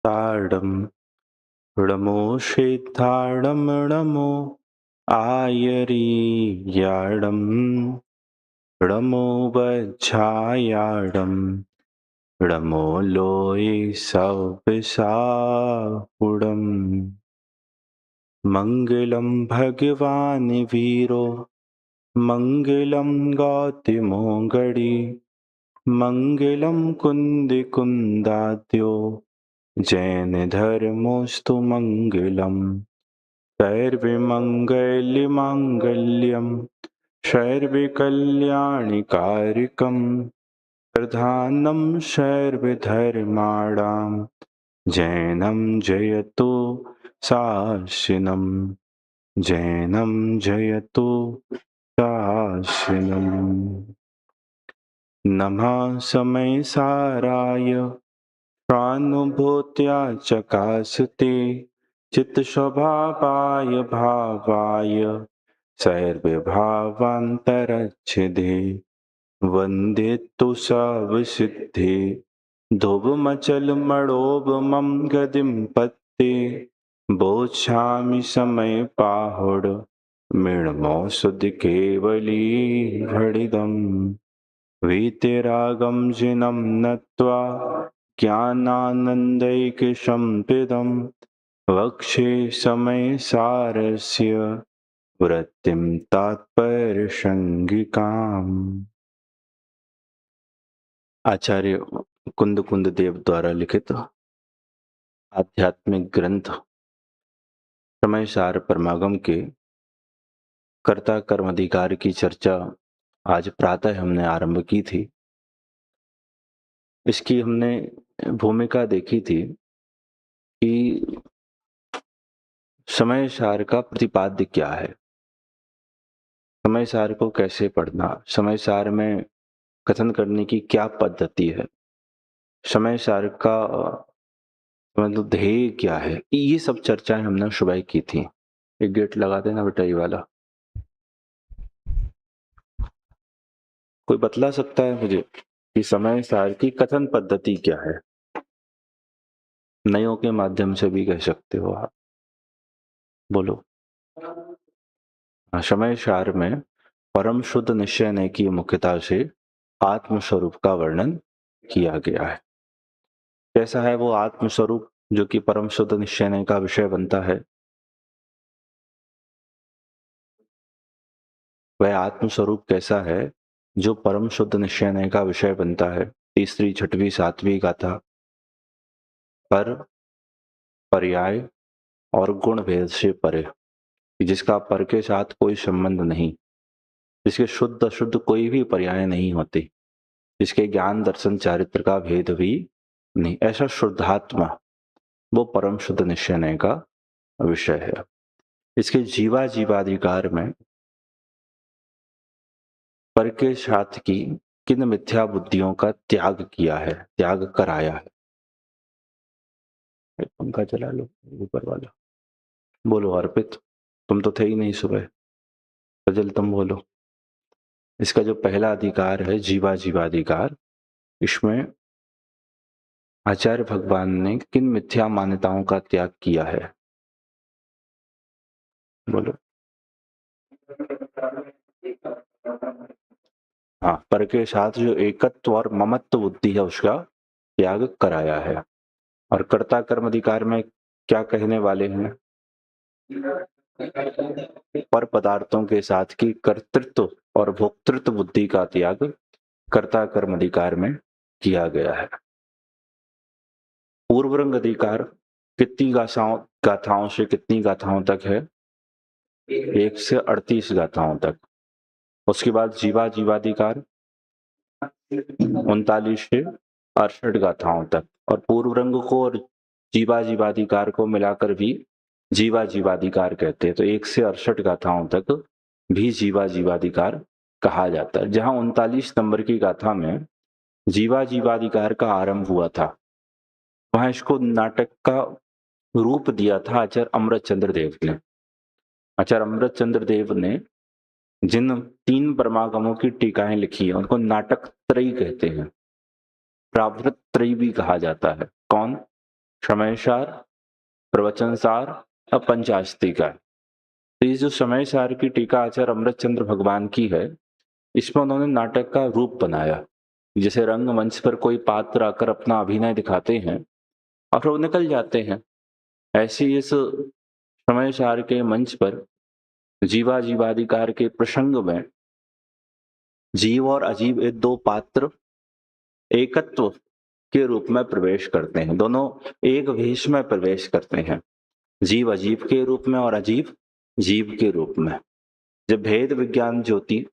ताडं नमो सिद्धाडं नमो आयर्याडं नमो वज्झायाडं नमो लोये सव्विसाहुडं मङ्गलं भगवान् वीरो मङ्गलं गौतमोऽङ्गडी मङ्गलं कुन्दिकुन्दाद्यो जैनधर्मोऽस्तु मङ्गलम् सर्वमङ्गलमाङ्गल्यं सर्वकल्याणकारिकं प्रधानं सर्वधर्माणां जैनं जयतु शासनं जैनं जयतु शासनम्। नमः समयसाराय स्वानुभूत्या चकासते चित्स्वभावाय भावाय सर्वभावान्तरच्छिदे वन्दे तु सर्वसिद्धे धुवमचलमणोबमं गतिं पत्ते बोच्छामि समयपाहुड मृण्मोऽसुधकेवली घटितम् वीतरागं जिनं नत्वा ज्ञानानन्दैकसंविदं वक्षे समयसारस्य वृत्तिं तात्पर्यसंज्ञिकाम्। आचार्य कुंद कुंद देव द्वारा लिखित आध्यात्मिक ग्रंथ समय सार परमागम के कर्ता कर्म अधिकार की चर्चा आज प्रातः हमने आरंभ की थी। इसकी हमने भूमिका देखी थी कि समय सार का प्रतिपाद्य क्या है, समय सार को कैसे पढ़ना, समय सार में कथन करने की क्या पद्धति है, समय सार का मतलब ध्येय क्या है, ये सब चर्चाएं हमने सुबह की थी। एक गेट लगा देना बेटा ये वाला। कोई बतला सकता है मुझे कि समय सार की कथन पद्धति क्या है? नयों के माध्यम से भी कह सकते हो आप, बोलो। समय सार में परम शुद्ध निश्चय ने की मुख्यता से आत्मस्वरूप का वर्णन किया गया है। कैसा है वो आत्मस्वरूप जो कि परम शुद्ध निश्चय का विषय बनता है? वह आत्मस्वरूप कैसा है जो परम शुद्ध निश्चय का विषय बनता है? तीसरी, छठवीं, सातवीं गाथा पर पर्याय और गुण भेद से परे, जिसका पर के साथ कोई संबंध नहीं, जिसके शुद्ध अशुद्ध कोई भी पर्याय नहीं होते, जिसके ज्ञान दर्शन चारित्र का भेद भी नहीं, ऐसा शुद्धात्मा वो परम शुद्ध निश्चय का विषय है। इसके जीवा जीवाधिकार में पर के साथ की किन मिथ्या बुद्धियों का त्याग किया है, त्याग कराया है। पंखा चला लो ऊपर वाला। बोलो अर्पित, तुम तो थे ही नहीं सुबह, सजल तुम बोलो। इसका जो पहला अधिकार है जीवा जीवाधिकार, इसमें आचार्य भगवान ने किन मिथ्या मान्यताओं का त्याग किया है? बोलो। हाँ, पर के साथ जो एकत्व और ममत्व बुद्धि है उसका त्याग कराया है। और कर्ता कर्म अधिकार में क्या कहने वाले हैं? पर पदार्थों के साथ की कर्तृत्व और भोक्तृत्व बुद्धि का त्याग कर्ता कर्म अधिकार में किया गया है। पूर्वरंग अधिकार कितनी गाथाओं से कितनी गाथाओं तक है? 1 से 38 गाथाओं तक। उसके बाद जीवा जीवाधिकार 39 से 68 गाथाओं तक, और पूर्व रंग को और जीवा जीवाधिकार को मिलाकर भी जीवा जीवाधिकार कहते हैं। तो 1 से 68 गाथाओं तक भी जीवा जीवाधिकार कहा जाता है। जहां 39 नंबर की गाथा में जीवा जीवाधिकार का आरंभ हुआ था, वहां इसको नाटक का रूप दिया था आचार्य अमृतचंद्र देव ने। आचार्य अमृतचंद्र देव ने जिन 3 परमागमों की टीकाएं लिखी है उनको नाटक त्रयी कहते हैं, प्रावृत त्रयी भी कहा जाता है। कौन? समयसार, प्रवचनसार और पंचास्तिका। तो ये जो समयसार की टीका आचार्य अमृतचंद्र भगवान की है, इसमें उन्होंने नाटक का रूप बनाया। जैसे रंगमंच पर कोई पात्र आकर अपना अभिनय दिखाते हैं और वो निकल जाते हैं, ऐसे इस समयसार के मंच पर जीवा जीवाधिकार के प्रसंग में जीव और अजीब ये दो पात्र एकत्व के रूप में प्रवेश करते हैं। दोनों एक वेश में प्रवेश करते हैं, जीव अजीब के रूप में और अजीब जीव के रूप में। जब भेद विज्ञान ज्योति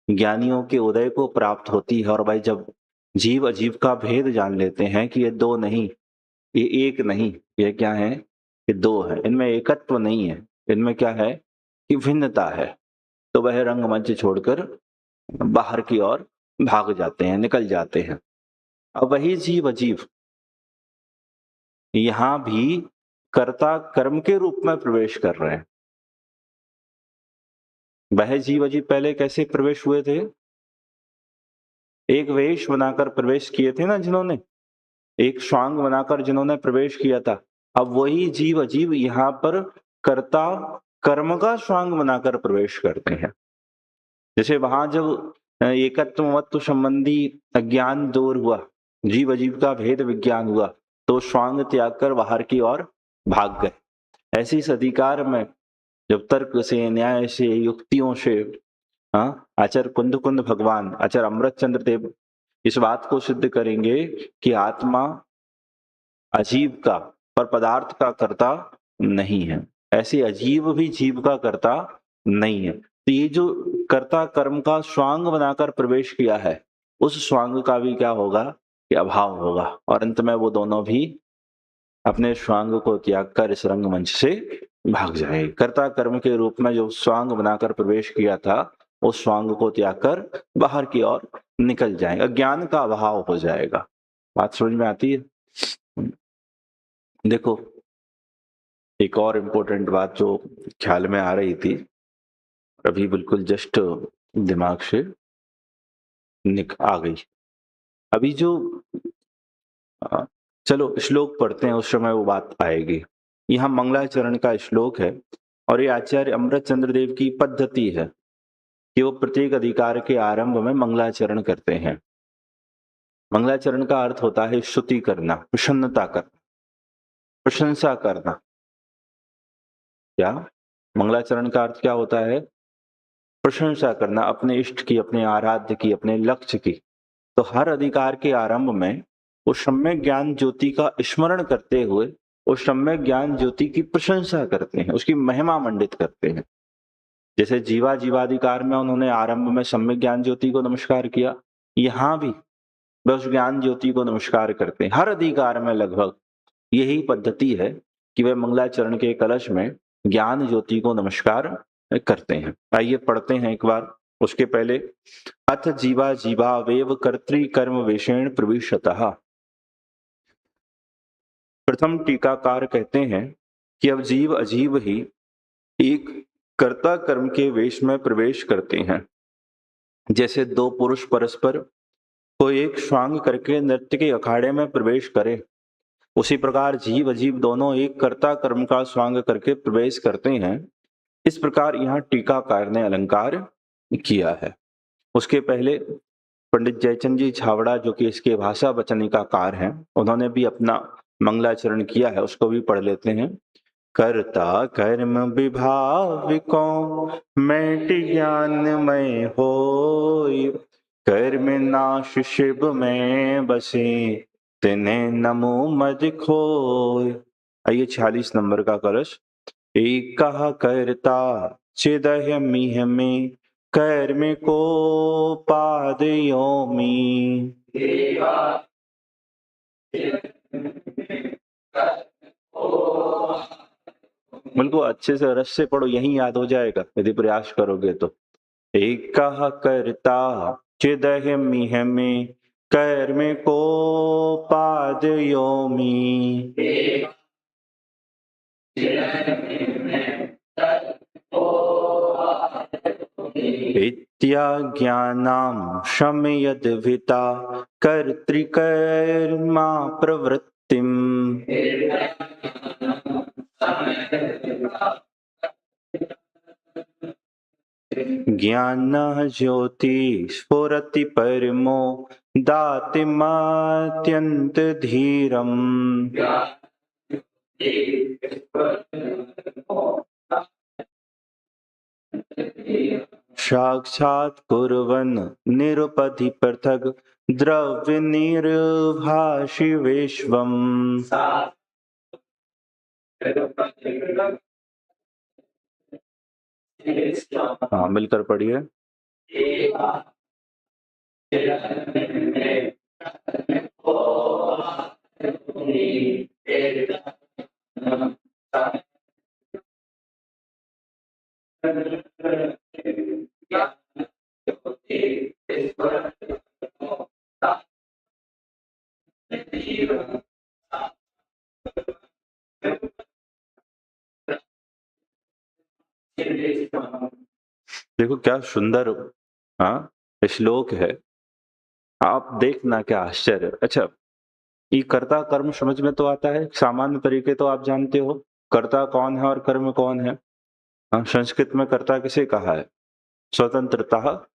ज्ञानियों के उदय को प्राप्त होती है और भाई जब जीव अजीब का भेद जान लेते हैं कि ये दो नहीं, ये एक नहीं, ये क्या है, ये दो है, इनमें एकत्व नहीं है, इनमें क्या है कि भिन्नता है, तो वह रंगमंच छोड़कर बाहर की ओर भाग जाते हैं, निकल जाते हैं। अब वही जीव अजीब यहां भी कर्ता कर्म के रूप में प्रवेश कर रहे हैं। वह जीव अजीब पहले कैसे प्रवेश हुए थे? एक वेश बनाकर प्रवेश किए थे ना जिन्होंने, एक स्वांग बनाकर जिन्होंने प्रवेश किया था। अब वही जीव अजीब यहाँ पर कर्ता कर्म का स्वांग बनाकर प्रवेश करते हैं। जैसे वहां जब एकत्वमत्व संबंधी अज्ञान दूर हुआ, जीव अजीब का भेद विज्ञान हुआ, तो स्वांग त्याग कर बाहर की ओर भाग गए। ऐसे इस अधिकार में जब तर्क से, न्याय से, युक्तियों से आचार्य कुंद कुंद भगवान, आचार्य अमृतचंद्र देव इस बात को सिद्ध करेंगे कि आत्मा अजीब का और पदार्थ का कर्ता नहीं है, ऐसे अजीब भी जीव का कर्ता नहीं है। तो ये जो कर्ता कर्म का स्वांग बनाकर प्रवेश किया है, उस स्वांग का भी क्या होगा कि अभाव होगा, और अंत में वो दोनों भी अपने स्वांग को त्याग कर इस रंगमंच से भाग जाए। कर्ता कर्म के रूप में जो स्वांग बनाकर प्रवेश किया था, उस स्वांग को त्याग कर बाहर की ओर निकल जाएगा, ज्ञान का अभाव हो जाएगा। बात समझ में आती है? देखो, एक और इम्पोर्टेंट बात जो ख्याल में आ रही थी, अभी बिल्कुल जस्ट दिमाग से आ गई। अभी जो चलो श्लोक पढ़ते हैं, उस समय वो बात आएगी। यहाँ मंगलाचरण का श्लोक है और ये आचार्य अमृतचंद्र देव की पद्धति है कि वो प्रत्येक अधिकार के आरंभ में मंगलाचरण करते हैं। मंगलाचरण का अर्थ होता है स्तुति करना, प्रसन्नता करना, प्रशंसा करना। क्या मंगलाचरण का अर्थ क्या होता है? प्रशंसा करना, अपने इष्ट की, अपने आराध्य की, अपने लक्ष्य की। तो हर अधिकार के आरंभ में उस सम्यक ज्ञान ज्योति का स्मरण करते हुए उस सम्यक ज्ञान ज्योति की प्रशंसा करते हैं, उसकी महिमा मंडित करते हैं। जैसे जीवा जीवाधिकार में उन्होंने आरंभ में सम्यक ज्ञान ज्योति को नमस्कार किया, यहाँ भी वह उस ज्ञान ज्योति को नमस्कार करते हैं। हर अधिकार में लगभग यही पद्धति है कि वे मंगलाचरण के कलश में ज्ञान ज्योति को नमस्कार करते हैं। आइए पढ़ते हैं एक बार। उसके पहले अथ जीवा जीवा वेव कर्तृकर्म विषेण प्रविशतः। प्रथम टीकाकार कहते हैं कि अब जीव अजीव ही एक कर्ता कर्म के वेश में प्रवेश करते हैं। जैसे दो पुरुष परस्पर कोई एक स्वांग करके नृत्य के अखाड़े में प्रवेश करे, उसी प्रकार जीव अजीब दोनों एक कर्ता कर्म का स्वांग करके प्रवेश करते हैं। इस प्रकार यहाँ टीकाकार ने अलंकार किया है। उसके पहले पंडित जयचंद जी छावड़ा, जो कि इसके भाषा वचनिकाकार हैं, उन्होंने भी अपना मंगलाचरण किया है, उसको भी पढ़ लेते हैं। कर्ता कर्म विभाविकों मैट ज्ञानमय होय, कर्म नाश शिव में बसे तिन्हें नमो मद खोय। आइए 46 नंबर का कलश। एक कर्ता चिदह्यमिह में कर्म को पादयोमि। बिल्कुल अच्छे से रस से पढ़ो, यही याद हो जाएगा यदि प्रयास करोगे तो। एक कर्ता चिदह्यमिह में कर्म को पादयोमि। इत्याज्ञानां शमयद्भिता कर्तृकर्मा प्रवृत्तिम्। ज्ञानः ज्योति स्फुरति परमो दातिमात्यन्त धीरम् साक्षात् कुर्वन् निरुपधि पृथग् द्रव्य निर्भाषि विश्वम्। हाँ, मिलकर पढ़िए। देखो क्या सुंदर श्लोक है। आप देखना क्या आश्चर्य। अच्छा, ये कर्ता कर्म समझ में तो आता है, सामान्य तरीके तो आप जानते हो, कर्ता कौन है और कर्म कौन है। संस्कृत में कर्ता किसे कहा है? स्वतंत्रता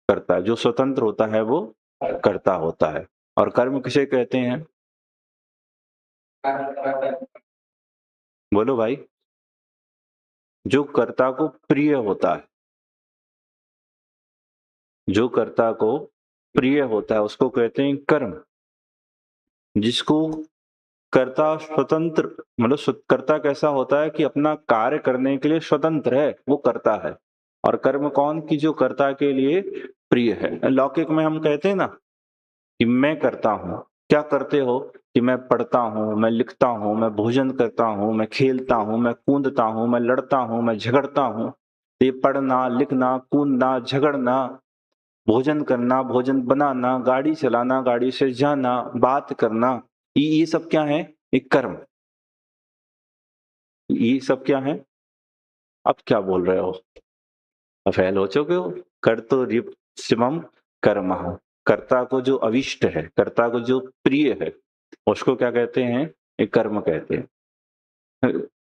कर्ता, जो स्वतंत्र होता है वो कर्ता होता है। और कर्म किसे कहते हैं? बोलो भाई। जो कर्ता को प्रिय होता है, जो कर्ता को प्रिय होता है उसको कहते हैं कर्म। जिसको कर्ता स्वतंत्र, मतलब कर्ता कैसा होता है कि अपना कार्य करने के लिए स्वतंत्र है, वो कर्ता है। और कर्म कौन? की जो कर्ता के लिए प्रिय है। लौकिक में हम कहते हैं ना कि मैं करता हूं। क्या करते हो? कि मैं पढ़ता हूं, मैं लिखता हूं, मैं भोजन करता हूं, मैं खेलता हूं, मैं कूदता हूं, मैं लड़ता हूं, मैं झगड़ता हूं। ये पढ़ना, लिखना, कूदना, झगड़ना, भोजन करना, भोजन बनाना, गाड़ी चलाना, गाड़ी से जाना, बात करना, ये सब क्या है? एक कर्म। ये सब क्या है? अब क्या बोल रहे हो? फेल हो चुके हो। कर्तुर्युक्तम कर्मः। कर्ता को जो अविष्ट है, कर्ता को जो प्रिय है, उसको क्या कहते हैं? एक कर्म कहते हैं।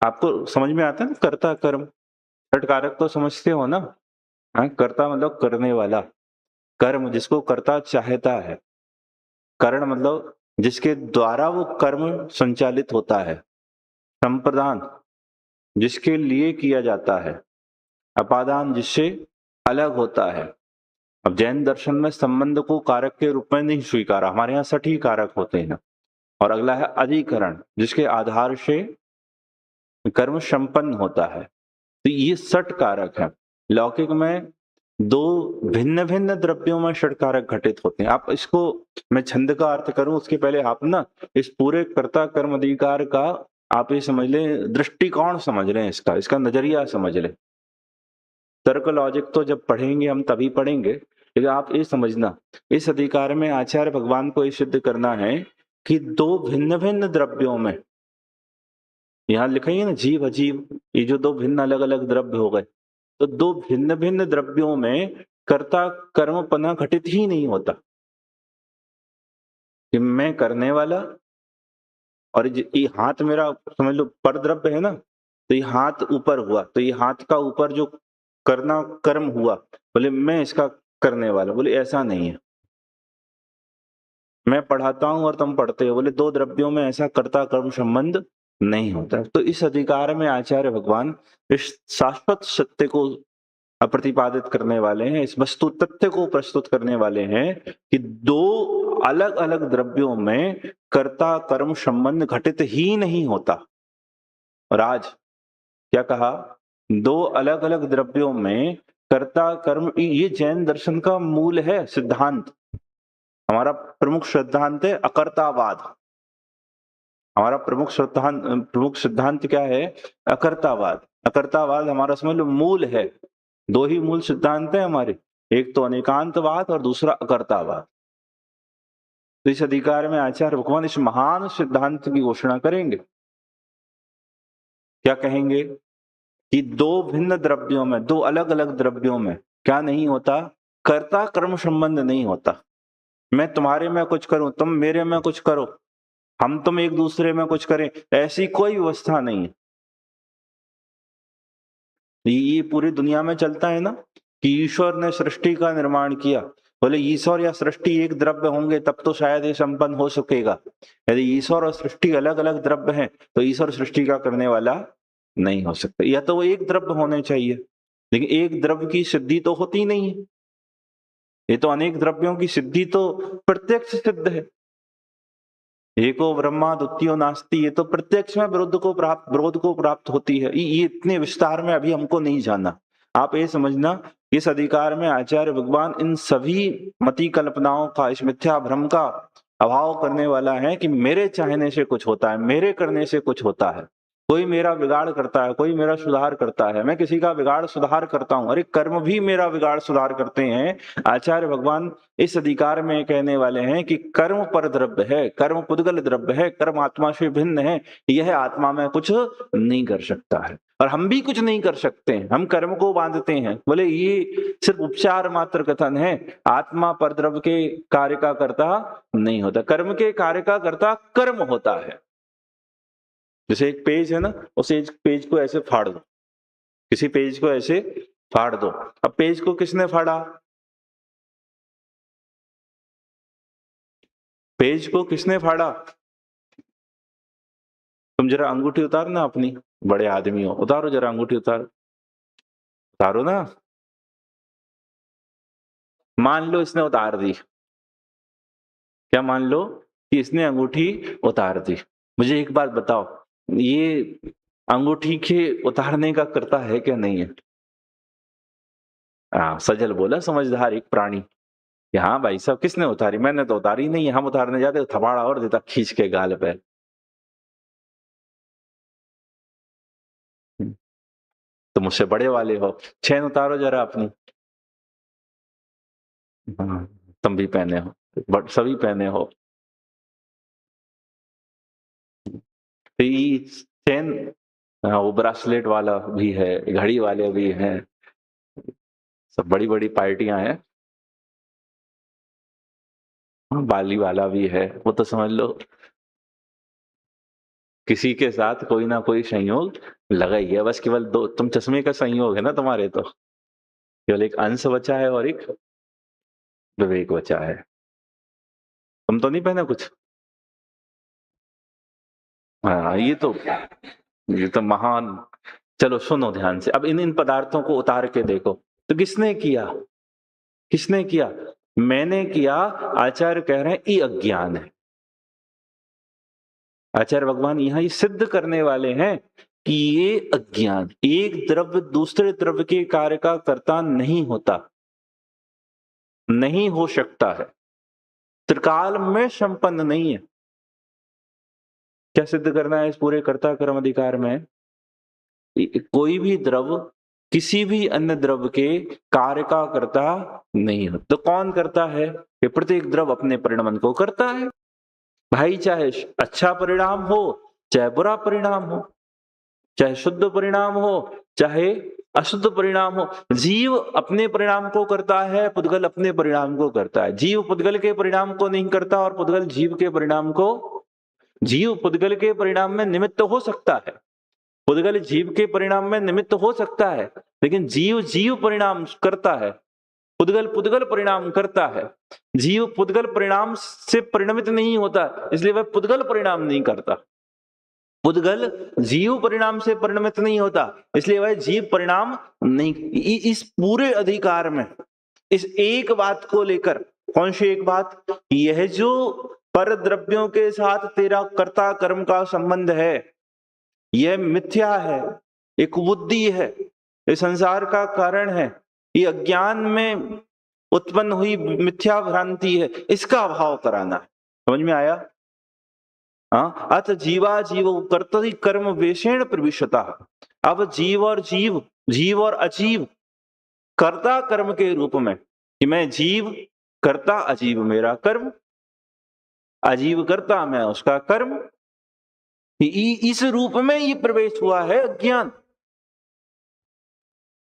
आपको समझ में आता है ना? कर्ता कर्म छठ कारक तो समझते हो ना? कर्ता मतलब करने वाला, कर्म जिसको कर्ता चाहता है, करण मतलब जिसके द्वारा वो कर्म संचालित होता है, संप्रदान जिसके लिए किया जाता है, अपादान जिससे अलग होता है। अब जैन दर्शन में संबंध को कारक के रूप में नहीं स्वीकारा, हमारे यहाँ सठ ही कारक होते हैं। और अगला है अधिकरण, जिसके आधार से कर्म संपन्न होता है। तो ये सठ कारक है। लौकिक में दो भिन्न भिन्न द्रव्यों में षट कारक घटित होते हैं। आप इसको, मैं छंद का अर्थ करूं उसके पहले आप ना इस पूरे कर्ता कर्म अधिकार का आप ये समझ लें, दृष्टिकोण समझ लें, इसका नजरिया समझ लें। तर्क लॉजिक तो जब पढ़ेंगे हम तभी पढ़ेंगे, लेकिन आप ये समझना, इस अधिकार में आचार्य भगवान को ये सिद्ध करना है कि दो भिन्न भिन्न द्रव्यों में, यहाँ लिखा ही है ना जीव अजीव, ये जो दो भिन्न अलग अलग द्रव्य हो गए, तो दो भिन्न भिन्न द्रव्यों में कर्ता कर्मपना घटित ही नहीं होता। कि मैं करने वाला, और ये हाथ मेरा समझ लो पर द्रव्य है ना, तो ये हाथ ऊपर हुआ, तो ये हाथ का ऊपर जो करना कर्म हुआ, बोले मैं इसका करने वाला, बोले ऐसा नहीं है। मैं पढ़ाता हूं और तुम पढ़ते हो, बोले दो द्रव्यों में ऐसा कर्ता कर्म संबंध नहीं होता। तो इस अधिकार में आचार्य भगवान इस शाश्वत सत्य को प्रतिपादित करने वाले हैं, इस वस्तु तथ्य को प्रस्तुत करने वाले हैं कि दो अलग अलग द्रव्यों में कर्ता कर्म संबंध घटित ही नहीं होता। और आज क्या कहा? दो अलग अलग द्रव्यों में कर्ता कर्म, ये जैन दर्शन का मूल है, सिद्धांत। हमारा प्रमुख सिद्धांत है अकर्तावाद। हमारा प्रमुख सिद्धांत क्या है? अकर्तावाद। अकर्तावाद हमारा समझ लो मूल है। दो ही मूल सिद्धांत है हमारे, एक तो अनेकांतवाद और दूसरा अकर्तावाद। तो इस अधिकार में आचार्य भगवान इस महान सिद्धांत की घोषणा करेंगे। क्या कहेंगे? कि दो भिन्न द्रव्यों में, दो अलग अलग द्रव्यों में क्या नहीं होता? कर्ता कर्म संबंध नहीं होता। मैं तुम्हारे में कुछ करूं, तुम मेरे में कुछ करो, हम तुम एक दूसरे में कुछ करें, ऐसी कोई व्यवस्था नहीं है। ये पूरी दुनिया में चलता है ना कि ईश्वर ने सृष्टि का निर्माण किया। बोले ईश्वर या सृष्टि एक द्रव्य होंगे तब तो शायद ये संपन्न हो सकेगा। यदि ईश्वर और सृष्टि अलग अलग द्रव्य हैं तो ईश्वर सृष्टि का करने वाला नहीं हो सकता। या तो वो एक द्रव्य होने चाहिए, लेकिन एक द्रव्य की सिद्धि तो होती नहीं है। ये तो अनेक द्रव्यों की सिद्धि तो प्रत्यक्ष सिद्ध है। एको ब्रह्मा द्वितीयो नास्ति, ये तो प्रत्यक्ष में विरोध को प्राप्त होती है। ये इतने विस्तार में अभी हमको नहीं जाना। आप ये समझना, इस अधिकार में आचार्य भगवान इन सभी मति कल्पनाओं का, इस मिथ्या भ्रम का अभाव करने वाला है कि मेरे चाहने से कुछ होता है, मेरे करने से कुछ होता है। कोई मेरा बिगाड़ करता है, कोई मेरा सुधार करता है, मैं किसी का बिगाड़ सुधार करता हूं। अरे कर्म भी मेरा बिगाड़ सुधार करते हैं। आचार्य भगवान इस अधिकार में कहने वाले हैं कि कर्म पर द्रव्य है, कर्म पुद्गल द्रव्य है, कर्म आत्मा से भिन्न है, यह आत्मा में कुछ नहीं कर सकता है। और हम भी कुछ नहीं कर सकते हैं, हम कर्म को बांधते हैं। बोले ये सिर्फ उपचार मात्र कथन है, आत्मा पर द्रव्य के कार्य का कर्ता नहीं होता, कर्म के कार्य का कर्ता कर्म होता है। जैसे एक पेज है ना, उस एक पेज को ऐसे फाड़ दो, किसी पेज को ऐसे फाड़ दो। अब पेज को किसने फाड़ा? पेज को किसने फाड़ा? तुम जरा अंगूठी उतारो ना अपनी, बड़े आदमी हो, उतारो जरा अंगूठी, उतारो ना। मान लो इसने उतार दी, क्या मान लो कि इसने अंगूठी उतार दी। मुझे एक बात बताओ, ये अंगूठी के उतारने का करता है क्या नहीं है? सजल बोला समझदार एक प्राणी। हाँ भाई साहब, किसने उतारी? मैंने तो उतारी नहीं है। हम उतारने जाते तो थपाड़ा और देता खींच के गाल पे। तो मुझसे बड़े वाले हो, चैन उतारो जरा अपनी। हाँ, तुम भी पहने हो, बट सभी पहने हो। तो ये चैन, वो ब्रासलेट वाला भी है, घड़ी वाले भी हैं, सब बड़ी बड़ी पार्टियां हैं। बाली वाला भी है, वो तो समझ लो किसी के साथ कोई ना कोई संयोग लगा ही है। बस केवल दो, तुम चश्मे का संयोग है ना तुम्हारे, तो केवल एक अंश बचा है और एक विवेक बचा है। तुम तो नहीं पहने कुछ? हाँ, ये तो महान। चलो सुनो ध्यान से, अब इन इन पदार्थों को उतार के देखो। तो किसने किया? किसने किया? मैंने किया। आचार्य कह रहे हैं ये अज्ञान है। आचार्य भगवान यहां ये सिद्ध करने वाले हैं कि ये अज्ञान, एक द्रव्य दूसरे द्रव्य के कार्य का कर्ता नहीं होता, नहीं हो सकता है, त्रिकाल में संपन्न नहीं है। क्या सिद्ध करना है इस पूरे कर्ता कर्म अधिकार में? कोई भी द्रव्य किसी भी अन्य द्रव्य के कार्य का कर्ता नहीं होता। तो कौन करता है? कि प्रत्येक द्रव्य अपने परिणमन को करता है। भाई चाहे अच्छा परिणाम हो, चाहे बुरा परिणाम हो, चाहे शुद्ध परिणाम हो, चाहे अशुद्ध परिणाम हो, जीव अपने परिणाम को करता है, पुद्गल अपने परिणाम को करता है। जीव पुद्गल के परिणाम को नहीं करता और पुद्गल जीव के परिणाम को, जीव पुद्गल के परिणाम में निमित्त हो सकता है, पुद्गल जीव के परिणाम में निमित्त हो सकता है, लेकिन जीव जीव परिणाम करता है, पुद्गल पुद्गल परिणाम करता है। जीव पुद्गल परिणाम से परिणमित नहीं होता, इसलिए वह पुद्गल परिणाम नहीं करता। पुद्गल जीव परिणाम से परिणमित नहीं होता, इसलिए वह जीव परिणाम नहीं। इस पूरे अधिकार में इस एक बात को लेकर, कौन सी एक बात? यह जो पर द्रव्यों के साथ तेरा कर्ता कर्म का संबंध है, यह मिथ्या है, एक बुद्धि है, ये संसार का कारण है, ये अज्ञान में उत्पन्न हुई मिथ्या भ्रांति है, इसका अभाव कराना है। समझ में आया? हाँ, अत जीवा जीव कर्तरि कर्म वेषेण प्रविशता। अब जीव और जीव, जीव और अजीव कर्ता कर्म के रूप में, कि मैं जीव कर्ता, अजीव मेरा कर्म, अजीव कर्ता मैं उसका कर्म, इस रूप में ये प्रवेश हुआ है अज्ञान।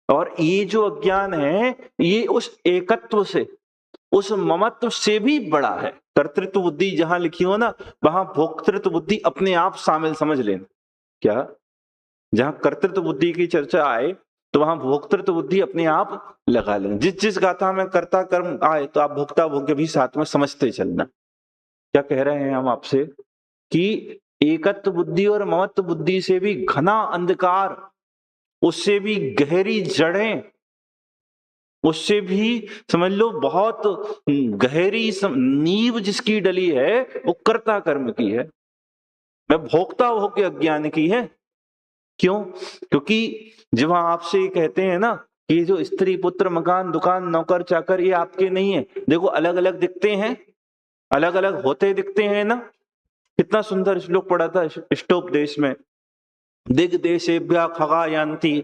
और ये जो अज्ञान है, ये उस एकत्व से, उस ममत्व से भी बड़ा है। कर्तृत्व बुद्धि जहां लिखी हो ना, वहां भोक्तृत्व बुद्धि अपने आप शामिल समझ लेना। क्या? जहां कर्तृत्व बुद्धि की चर्चा आए तो वहां भोक्तृत्व बुद्धि अपने आप लगा लेना। जिस जिस गाथा में कर्ता कर्म आए तो आप भोक्ता भोग्य भी साथ में समझते चलना। क्या कह रहे हैं हम आपसे कि एकत्व बुद्धि और ममत्व बुद्धि से भी घना अंधकार, उससे भी गहरी जड़ें, उससे भी समझ लो बहुत गहरी नींव जिसकी डली है वो कर्ता कर्म की है, मैं भोक्ता भोग्य अज्ञान की है। क्यों? क्योंकि जब हम आपसे कहते हैं ना कि जो स्त्री पुत्र मकान दुकान नौकर चाकर ये आपके नहीं है, देखो अलग अलग दिखते हैं, अलग अलग होते दिखते हैं ना। कितना सुंदर श्लोक पढ़ा था इष्टोपदेश में, दिग्देशेभ्यः खगा यान्ति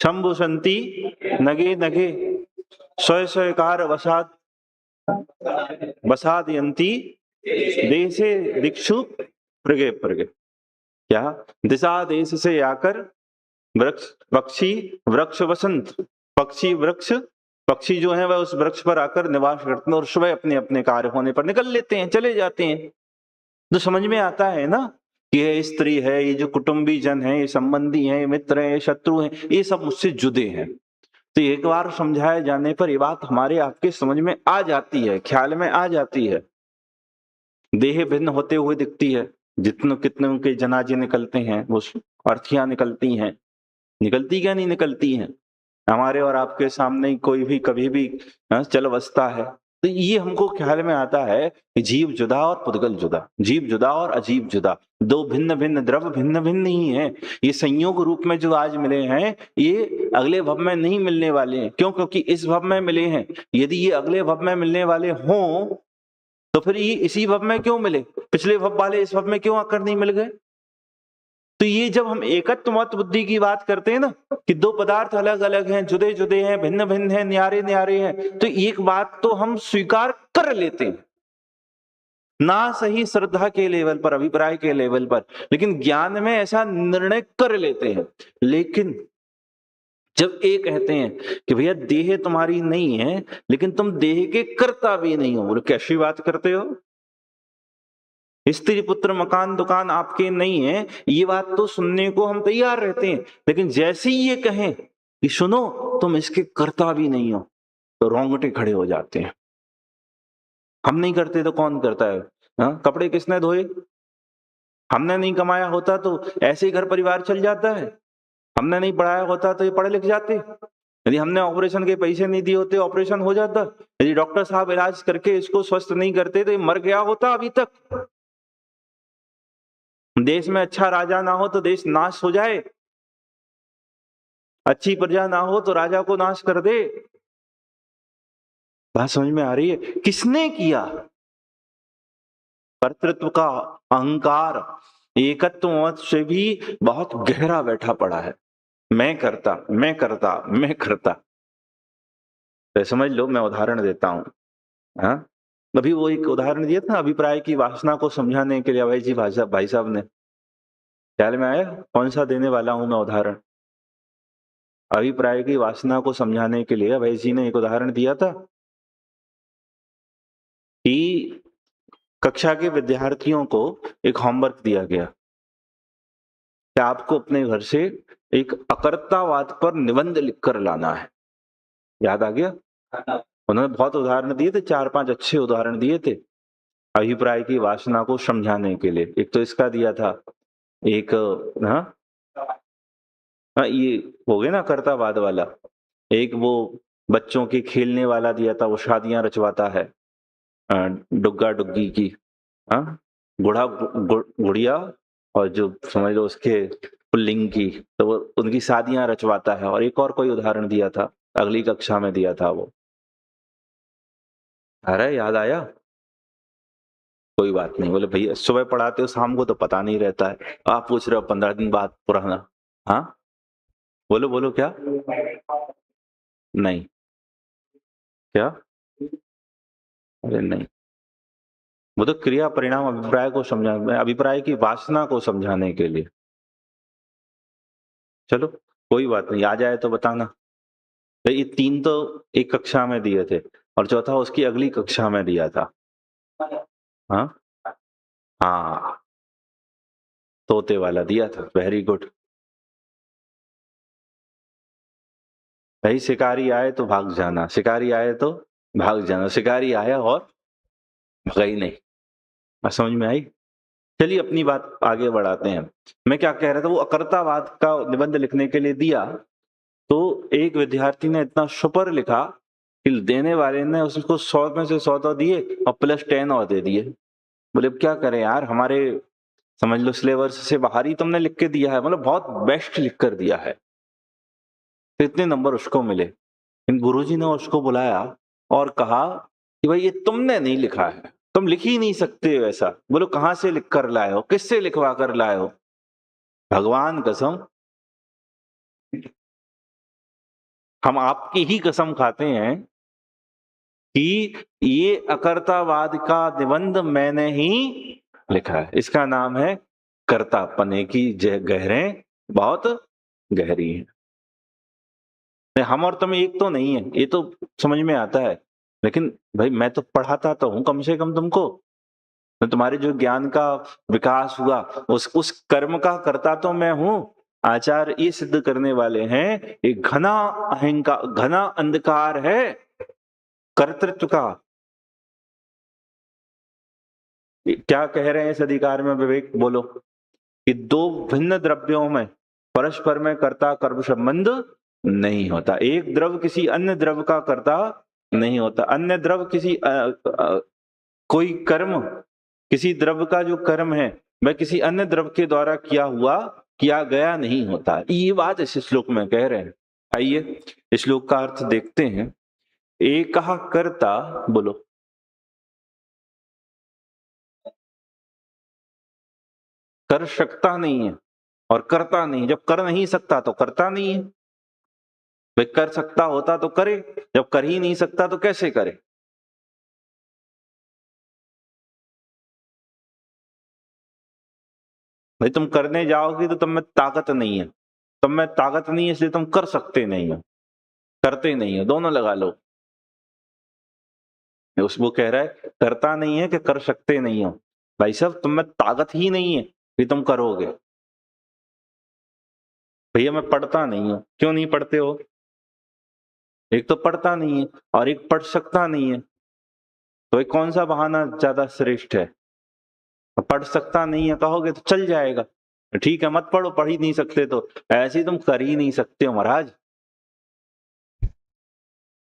शंभु संति नगे नगे स्वय स्वयकार वसाद यंती देशे दिक्षु प्रगे प्रगे। क्या? दिशा देश से आकर वृक्ष पक्षी वृक्ष वसंत, पक्षी वृक्ष पक्षी जो है वह उस वृक्ष पर आकर निवास करते हैं और स्वयं अपने अपने कार्य होने पर निकल लेते हैं, चले जाते हैं। तो समझ में आता है ना कि ये स्त्री है, ये जो कुटुंबी जन है, ये संबंधी है, मित्र है, शत्रु है, ये सब मुझसे जुदे हैं। तो एक बार समझाए जाने पर ये बात हमारे आपके समझ में आ जाती है, ख्याल में आ जाती है। देह भिन्न होते हुए दिखती है, जितने कितने के जनाजे निकलते हैं, वो अर्थियां निकलती हैं, निकलती क्या नहीं निकलती हैं, हमारे और आपके सामने कोई भी कभी भी चल बसता है। तो ये हमको ख्याल में आता है कि जीव जुदा और पुद्गल जुदा, जीव जुदा और अजीव जुदा, दो भिन्न भिन्न द्रव्य भिन्न भिन्न ही है। ये संयोग रूप में जो आज मिले हैं ये अगले भव में नहीं मिलने वाले हैं। क्यों? क्योंकि इस भव में मिले हैं। यदि ये अगले भव में मिलने वाले हों तो फिर ये इसी भव में क्यों मिले, पिछले भव वाले इस भव में क्यों आकर नहीं मिल गए? तो ये जब हम एकत्व मत बुद्धि की बात करते हैं ना कि दो पदार्थ अलग अलग हैं, जुदे जुदे हैं, भिन्न भिन्न हैं, न्यारे न्यारे हैं, तो एक बात तो हम स्वीकार कर लेते हैं, ना सही श्रद्धा के लेवल पर, अभिप्राय के लेवल पर, लेकिन ज्ञान में ऐसा निर्णय कर लेते हैं। लेकिन जब ये कहते हैं कि भैया देह तुम्हारी नहीं है लेकिन तुम देह के कर्ता भी नहीं हो, बोले कैसी बात करते हो? स्त्री पुत्र मकान दुकान आपके नहीं है, ये बात तो सुनने को हम तैयार रहते हैं, लेकिन जैसे ही ये कहें कि सुनो तुम इसके कर्ता भी नहीं हो, तो रोंगटे खड़े हो जाते हैं। हम नहीं करते तो कौन करता है? कपड़े किसने धोए? हमने नहीं कमाया होता तो ऐसे ही घर परिवार चल जाता है। हमने नहीं पढ़ाया होता तो ये पढ़े लिख जाते। यदि हमने ऑपरेशन के पैसे नहीं दिए होते ऑपरेशन हो जाता। यदि डॉक्टर साहब इलाज करके इसको स्वस्थ नहीं करते तो ये मर गया होता अभी तक। देश में अच्छा राजा ना हो तो देश नाश हो जाए, अच्छी प्रजा ना हो तो राजा को नाश कर दे। बात समझ में आ रही है? किसने किया? कर्तृत्व का अहंकार एकत्व से भी बहुत गहरा बैठा पड़ा है। मैं करता मैं करता मैं करता। तो समझ लो, मैं उदाहरण देता हूं। हाँ, अभी वो एक उदाहरण दिया था अभिप्राय की वासना को समझाने के लिए अभय जी भाई साहब ने, ख्याल में आया कौन सा देने वाला हूं मैं उदाहरण? अभिप्राय की वासना को समझाने के लिए अभय जी ने एक उदाहरण दिया था कि कक्षा के विद्यार्थियों को एक होमवर्क दिया गया कि आपको अपने घर से एक अकर्तावाद पर निबंध लिखकर लाना है। याद आ गया? उन्होंने बहुत उदाहरण दिए थे, 4-5 अच्छे उदाहरण दिए थे अभिप्राय की वासना को समझाने के लिए। एक तो इसका दिया था, एक ये हो गया ना कर्तावाद वाला, एक वो बच्चों के खेलने वाला दिया था, वो शादियां रचवाता है डुग्गा डुग्गी की, गुड़ा गुड़िया और जो समझ लो उसके पुल्लिंग की, तो वो उनकी शादियां रचवाता है। और एक और कोई उदाहरण दिया था, अगली कक्षा में दिया था वो। अरे याद आया? कोई बात नहीं। बोले भैया सुबह पढ़ाते हो शाम को तो पता नहीं रहता है, आप पूछ रहे हो 15 दिन बाद पुराना। हाँ बोलो बोलो, क्या? नहीं, क्या? अरे नहीं, वो तो क्रिया परिणाम अभिप्राय को समझाने, अभिप्राय की वासना को समझाने के लिए। चलो कोई बात नहीं, आ जाए तो बताना। तो ये 3 तो एक कक्षा में दिए थे। और चौथा उसकी अगली कक्षा में दिया था। हाँ हाँ, तोते वाला दिया था। वेरी गुड भाई। शिकारी आए तो भाग जाना, शिकारी आए तो भाग जाना, शिकारी आया और भगा ही नहीं। बात समझ में आई? चलिए अपनी बात आगे बढ़ाते हैं। मैं क्या कह रहा था, वो अकर्तावाद का निबंध लिखने के लिए दिया तो एक विद्यार्थी ने इतना सुपर लिखा कि देने वाले ने उसको 100 में से 100 तो दिए और +10 और दे दिए। बोले अब क्या करें यार, हमारे समझ लो सिलेबस से बाहर ही तुमने लिख के दिया है, मतलब बहुत बेस्ट लिख कर दिया है। तो इतने नंबर उसको मिले। इन गुरुजी ने उसको बुलाया और कहा कि भाई ये तुमने नहीं लिखा है, तुम लिख ही नहीं सकते हो ऐसा। बोलो कहां से लिख कर लाए हो, किससे लिखवा कर लाए हो? भगवान कसम, हम आपकी ही कसम खाते हैं कि ये अकर्तावाद का निबंध मैंने ही लिखा है। इसका नाम है कर्तापने की गहरें बहुत गहरी है। हम और तुम एक तो नहीं है, ये तो समझ में आता है। लेकिन भाई मैं तो पढ़ाता तो हूं कम से कम तुमको। तो तुम्हारे जो ज्ञान का विकास हुआ उस कर्म का कर्ता तो मैं हूं। आचार्य ये सिद्ध करने वाले हैं एक घना अहंकार, घना अंधकार है कर्तृत्व का। क्या कह रहे हैं इस अधिकार में विवेक, बोलो? कि दो भिन्न द्रव्यों में परस्पर में कर्ता कर्म संबंध नहीं होता। एक द्रव किसी अन्य द्रव का कर्ता नहीं होता। अन्य द्रव किसी कोई कर्म, किसी द्रव का जो कर्म है वह किसी अन्य द्रव के द्वारा किया गया नहीं होता। ये बात इस श्लोक में कह रहे हैं। आइए इस श्लोक का अर्थ देखते हैं। एक कर्ता, बोलो। कर सकता नहीं है और करता नहीं। जब कर नहीं सकता तो करता नहीं है। भाई कर सकता होता तो करे, जब कर ही नहीं सकता तो कैसे करे? भाई तुम करने जाओगे तो तुम में ताकत नहीं है, तुम में ताकत नहीं है इसलिए तुम कर सकते नहीं हो, करते नहीं हो, दोनों लगा लो। उस वो कह रहा है करता नहीं है कि कर सकते नहीं हो। भाई साहब तुम में ताकत ही नहीं है कि तुम करोगे। भैया मैं पढ़ता नहीं हूं। क्यों नहीं पढ़ते हो? एक तो पढ़ता नहीं है और एक पढ़ सकता नहीं है। तो एक कौन सा बहाना ज्यादा श्रेष्ठ है? पढ़ सकता नहीं है कहोगे तो चल जाएगा, ठीक है मत पढ़ो, पढ़ ही नहीं सकते तो ऐसे ही तुम कर ही नहीं सकते हो महाराज।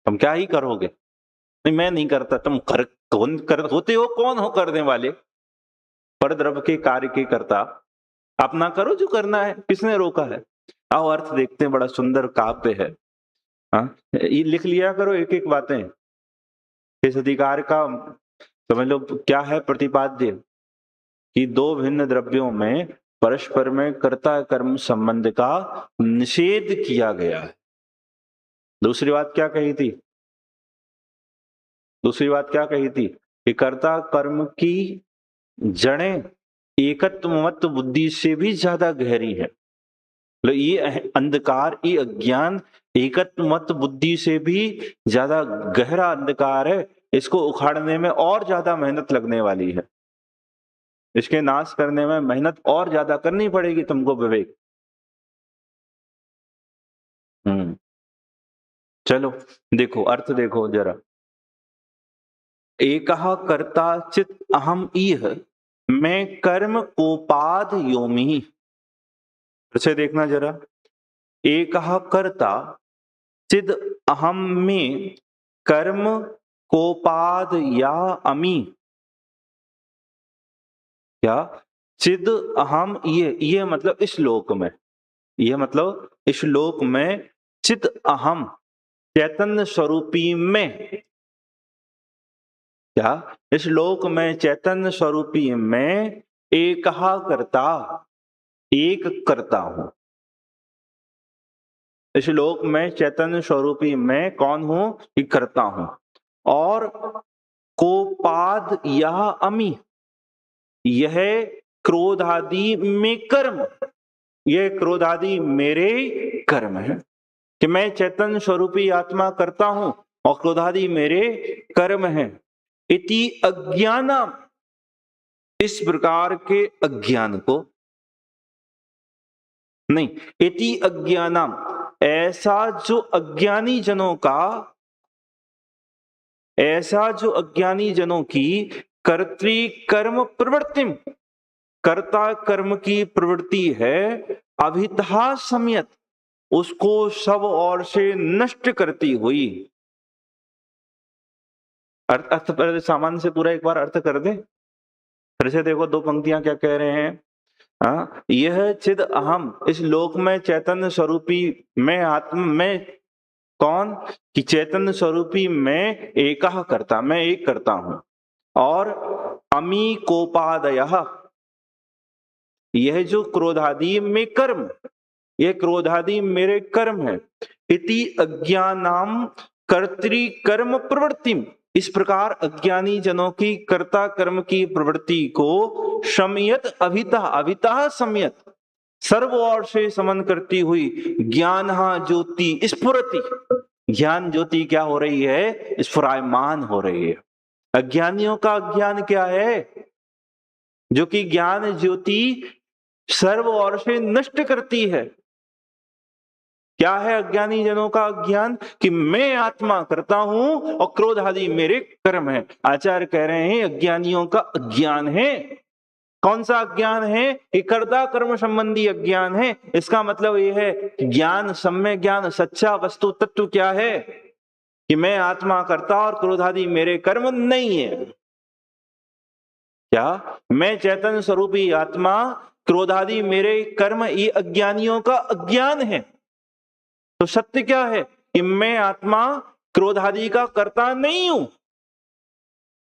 तुम क्या ही करोगे? नहीं मैं नहीं करता, तुम कौन कर होते हो, कौन हो करने वाले? पर द्रव्य के कार्य के करता। अपना करो जो करना है, किसने रोका है? आओ अर्थ देखते हैं, बड़ा सुंदर काव्य है। हाँ ये लिख लिया करो एक एक बातें। इस अधिकार का समझ लो क्या है प्रतिपाद्य, कि दो भिन्न द्रव्यों में परस्पर में कर्ता कर्म संबंध का निषेध किया गया है। दूसरी बात क्या कही थी? दूसरी बात क्या कही थी कि कर्ता कर्म की जड़ें एकत्वमत बुद्धि से भी ज्यादा गहरी है। मतलब ये अंधकार, ये अज्ञान एकत्वमत बुद्धि से भी ज्यादा गहरा अंधकार है। इसको उखाड़ने में और ज्यादा मेहनत लगने वाली है। इसके नाश करने में मेहनत और ज्यादा करनी पड़ेगी तुमको विवेक। चलो देखो अर्थ देखो जरा। एकः कर्ता चित अहम इह, मैं कर्म कोपाद योमि। फिर से देखना जरा। एकः कर्ता चिद अहम में कर्म कोपाद या अमी। क्या? चिद अहम, ये मतलब इस लोक में, ये मतलब इस लोक में चित अहम चैतन्य स्वरूपी में, क्या इस लोक में चैतन्य स्वरूपी में एक करता, एक करता हूं। इस लोक में चैतन्य स्वरूपी मैं कौन हूं? कि करता हूं। और कोपाद यह अमी, यह क्रोधादि में कर्म, यह क्रोधादि मेरे कर्म है। कि मैं चैतन्य स्वरूपी आत्मा करता हूं और क्रोधादि मेरे कर्म हैं। इति अज्ञानम, इस प्रकार के अज्ञान को, नहीं, इति अज्ञानम, ऐसा जो अज्ञानी जनों का, ऐसा जो अज्ञानी जनों की कर्तृकर्म प्रवृत्ति, कर्ता कर्म की प्रवृत्ति है, अभितहा सम्यत, उसको सब ओर से नष्ट करती हुई। अर्थ पहले सामान्य से पूरा एक बार अर्थ कर दे, फिर से देखो दो पंक्तियां क्या कह रहे हैं। यह चिद अहम, इस लोक में चैतन्य स्वरूपी मैं आत्मा, मैं कौन कि चैतन्य स्वरूपी मैं एकह करता, मैं एक करता हूं। और अमी कोपादय, यह जो क्रोधादि में कर्म, यह क्रोधादि मेरे कर्म है। इति अज्ञानाम कर्तृकर्म प्रवृत्ति, इस प्रकार अज्ञानी जनों की कर्ता कर्म की प्रवृत्ति को शमयत अभितः, अभितः सम्यत, सर्व ओर से समन करती हुई, ज्ञान ज्योति स्फुरति, ज्ञान ज्योति क्या हो रही है, स्फुरायमान हो रही है। अज्ञानियों का ज्ञान क्या है, जो कि ज्ञान ज्योति सर्व ओर से नष्ट करती है। क्या है अज्ञानी जनों का ज्ञान, कि मैं आत्मा करता हूं और क्रोध आदि मेरे कर्म है। आचार्य कह रहे हैं अज्ञानियों का अज्ञान है। कौन सा अज्ञान है, कि कर्ता कर्म संबंधी अज्ञान है। इसका मतलब यह है ज्ञान, सम्यक ज्ञान, सच्चा वस्तु तत्व क्या है, कि मैं आत्मा करता और क्रोध आदि मेरे कर्म नहीं है। क्या मैं चैतन्य स्वरूपी आत्मा, क्रोधादि मेरे कर्म, ये अज्ञानियों का अज्ञान है। तो सत्य क्या है, कि मैं आत्मा क्रोधादि का कर्ता नहीं हूं।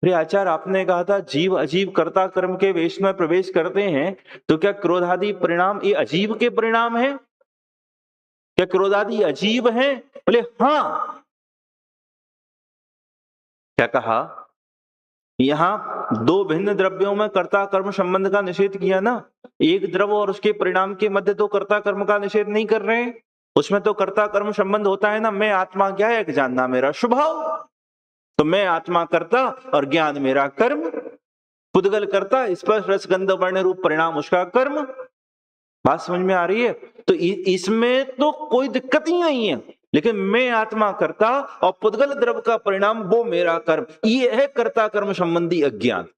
अरे आचार्य, आपने कहा था जीव अजीव कर्ता कर्म के वेश में प्रवेश करते हैं, तो क्या क्रोधादि परिणाम ये अजीव के परिणाम है, क्या क्रोधादि अजीब है? बोले हाँ। क्या कहा, यहां दो भिन्न द्रव्यों में कर्ता कर्म संबंध का निषेध किया ना। एक द्रव और उसके परिणाम के मध्य तो कर्ता कर्म का निषेध नहीं कर रहे हैं, उसमें तो कर्ता कर्म संबंध होता है ना। मैं आत्मा क्या है, जानना मेरा स्वभाव, तो मैं आत्मा करता और ज्ञान मेरा कर्म। पुद्गल करता, स्पर्श रस गंध वर्ण रूप परिणाम उसका कर्म। बात समझ में आ रही है? तो इसमें तो कोई दिक्कत ही नहीं है। लेकिन मैं आत्मा करता और पुद्गल द्रव का परिणाम वो मेरा कर्म, ये है कर्ता कर्म संबंधी अज्ञान।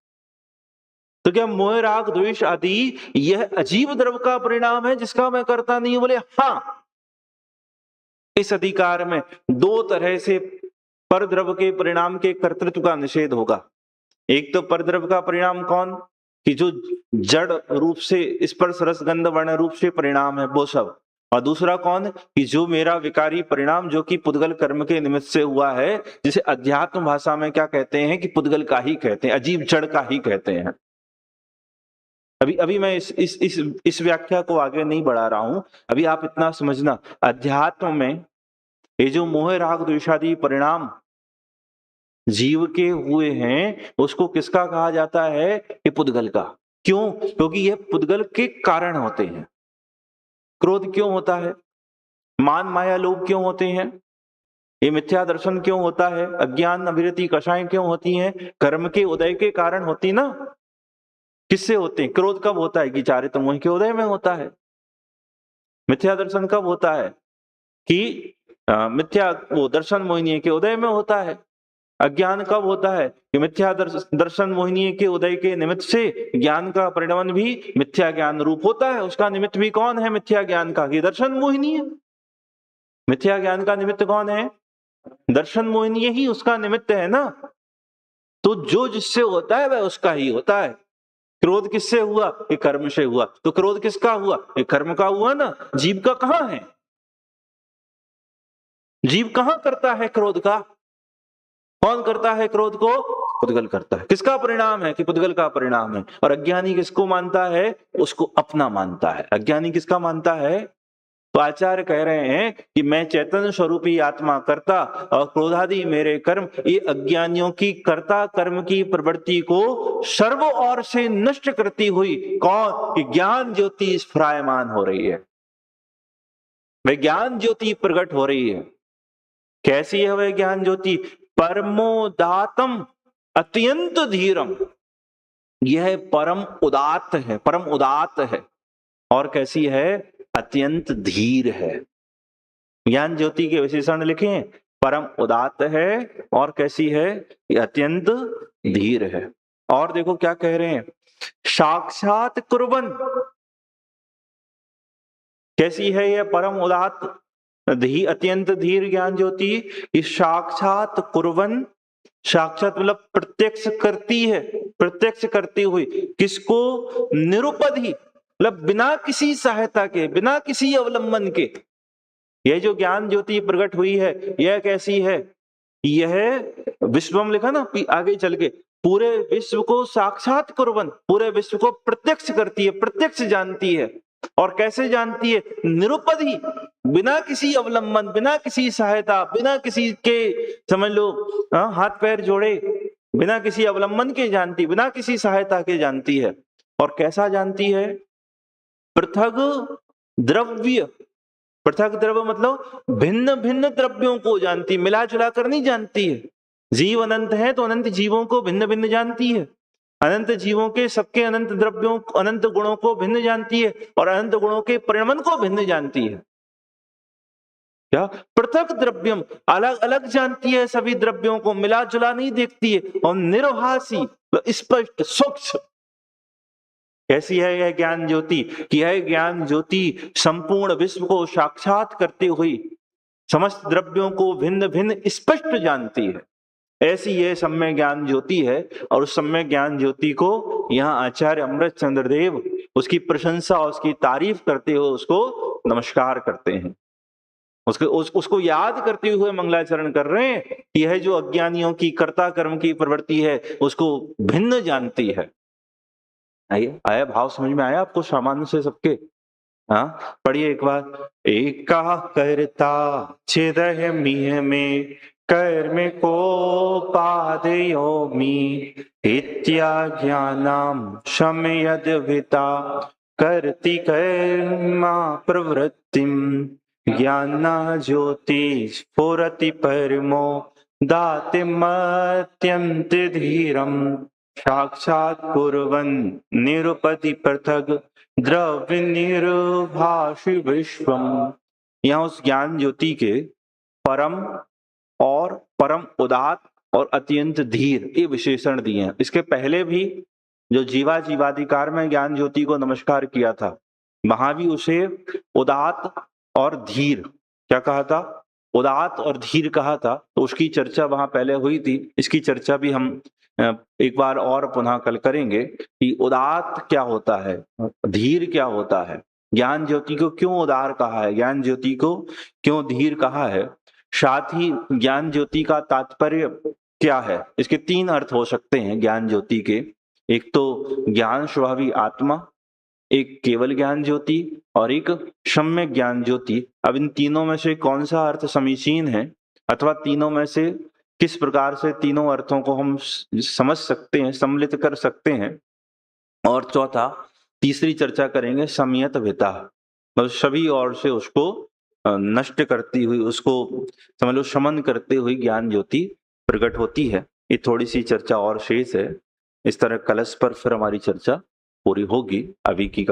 तो क्या मोह राग द्वेष आदि यह अजीब द्रव का परिणाम है जिसका मैं करता नहीं हूं? बोले हाँ। इस अधिकार में दो तरह से परद्रव के परिणाम के कर्तृत्व का निषेध होगा। एक तो परद्रव का परिणाम कौन, कि जो जड़ रूप से स्पर्श रस गंध वर्ण रूप से परिणाम है वो सब। और दूसरा कौन, कि जो मेरा विकारी परिणाम जो कि पुद्गल कर्म के निमित्त से हुआ है, जिसे अध्यात्म भाषा में क्या कहते हैं, कि पुद्गल का ही कहते हैं, अजीब जड़ का ही कहते हैं। अभी मैं इस व्याख्या को आगे नहीं बढ़ा रहा हूं। अभी आप इतना समझना, अध्यात्म में ये जो मोह राग द्वेषादि परिणाम जीव के हुए हैं, उसको किसका कहा जाता है, कि पुद्गल का। क्यों? क्योंकि यह पुद्गल के कारण होते हैं। क्रोध क्यों होता है, मान माया लोभ क्यों होते हैं, ये मिथ्या दर्शन क्यों होता है, अज्ञान अभिरति कषाय क्यों होती हैं, कर्म के उदय के कारण होती ना। किससे होते हैं? क्रोध कब होता है, कि चारित्र मोह के उदय में होता है। मिथ्या दर्शन कब होता है, कि मिथ्या वो दर्शन मोहिनी के उदय में होता है। अज्ञान कब होता है, कि मिथ्या दर्शन मोहिनी के उदय के निमित्त से ज्ञान का परिणमन भी मिथ्या ज्ञान रूप होता है। उसका निमित्त भी कौन है मिथ्या ज्ञान का, कि दर्शन मोहिनी है। मिथ्या ज्ञान का निमित्त कौन है, दर्शन मोहिनी ही उसका निमित्त है ना। तो जो जिससे होता है वह उसका ही होता है। क्रोध किससे हुआ, ये कर्म से हुआ। तो क्रोध किसका हुआ, ये कर्म का हुआ ना। जीव का कहां है, जीव कहां करता है क्रोध का, कौन करता है क्रोध को, पुद्गल करता है। किसका परिणाम है, कि पुद्गल का परिणाम है। और अज्ञानी किसको मानता है, उसको अपना मानता है। अज्ञानी किसका मानता है, तो आचार्य कह रहे हैं कि मैं चैतन्य स्वरूपी आत्मा करता और क्रोधादि मेरे कर्म, ये अज्ञानियों की कर्ता कर्म की प्रवृत्ति को सर्व ओर से नष्ट करती हुई कौन, कि ज्ञान ज्योति स्फुरायमान हो रही है। वह ज्ञान ज्योति प्रकट हो रही है। कैसी है वह ज्ञान ज्योति? परमोदातम अत्यंत धीरम, यह परम उदात है, परम उदात है। और कैसी है? अत्यंत धीर है। ज्ञान ज्योति के विशेषण लिखे, परम उदात है और कैसी है? ये अत्यंत धीर है। और देखो क्या कह रहे हैं, साक्षात कुर्बन, कैसी है यह परम उदात अत्यंत धीर ज्ञान ज्योति? इस साक्षात कुर्बन, साक्षात मतलब प्रत्यक्ष करती है, प्रत्यक्ष करती हुई, किसको? निरुपधि, मतलब बिना किसी सहायता के, बिना किसी अवलंबन के। यह जो ज्ञान ज्योति प्रकट हुई है, यह कैसी है? यह विश्वम लिखा ना आगे चल के, पूरे विश्व को साक्षात कुर्बन, पूरे विश्व को प्रत्यक्ष करती है, प्रत्यक्ष जानती है। और कैसे जानती है? निरुपधि, बिना किसी अवलंबन, बिना किसी सहायता, बिना किसी के, समझ लो हाथ पैर जोड़े, बिना किसी अवलंबन के जानती, बिना किसी सहायता के जानती है। और कैसा जानती है? पृथक द्रव्य, पृथक द्रव्य मतलब भिन्न भिन्न द्रव्यों को जानती, मिला जुला कर नहीं जानती है। जीव अनंत है तो अनंत जीवों को भिन्न भिन्न जानती है, अनंत जीवों के सबके अनंत द्रव्यों, अनंत गुणों को भिन्न जानती है, और अनंत गुणों के परिणमन को भिन्न जानती है। क्या? पृथक द्रव्यम, अलग अलग जानती है सभी द्रव्यों को, मिला जुला नहीं देखती है। और निर्भासी, स्पष्ट, सूक्ष्म। कैसी है यह ज्ञान ज्योति? कि यह ज्ञान ज्योति संपूर्ण विश्व को साक्षात करती हुई समस्त द्रव्यों को भिन्न भिन्न स्पष्ट जानती है। ऐसी यह सम्यक ज्ञान ज्योति है। और उस सम्यक ज्ञान ज्योति को यहाँ आचार्य अमृतचंद्र देव उसकी प्रशंसा, उसकी तारीफ करते हुए उसको नमस्कार करते हैं, उसको याद करते हुए मंगलाचरण कर रहे हैं कि यह जो अज्ञानियों की कर्ता कर्म की प्रवृत्ति है उसको भिन्न जानती है। आइए, आया भाव समझ में आया आपको सामान्य से सबके? हाँ, पढ़िए एक बार। एका करता छिदह मिह में कर्म को पादयोमि इत्या ज्ञानाम शमयद्विता करति कर्मा प्रवृत्तिम ज्ञाना ज्योति स्फुरति परमो दातिमत्यंत धीरम साक्षात कुर्वन् निरुपति पृथक द्रव्य निर्भाषि विश्वम। यहाँ उस ज्ञान ज्योति के परम और परम उदात और अत्यंत धीर ये विशेषण दिए हैं। इसके पहले भी जो जीवाधिकार में ज्ञान ज्योति को नमस्कार किया था, वहां भी उसे उदात और धीर क्या कहा था? उदात और धीर कहा था। तो उसकी चर्चा वहां पहले हुई थी। इसकी चर्चा भी हम एक बार और पुनः कल करेंगे कि उदात क्या होता है, धीर क्या होता है, ज्ञान ज्योति को क्यों उदार कहा है, ज्ञान ज्योति को क्यों धीर कहा है, साथ ही ज्ञान ज्योति का तात्पर्य क्या है। इसके तीन अर्थ हो सकते हैं ज्ञान ज्योति के। एक तो ज्ञान स्वभावी आत्मा, एक केवल ज्ञान ज्योति और एक सम्यक ज्ञान ज्योति। अब इन तीनों में से कौन सा अर्थ समीचीन है, अथवा तीनों में से किस प्रकार से तीनों अर्थों को हम समझ सकते हैं, सम्मिलित कर सकते हैं। और चौथा, तीसरी चर्चा करेंगे समयत विता, मतलब सभी ओर से उसको नष्ट करती हुई, उसको समझ लो शमन करते हुई ज्ञान ज्योति प्रकट होती है। ये थोड़ी सी चर्चा और शेष है। इस तरह कलश पर फिर हमारी चर्चा पूरी होगी। अभी की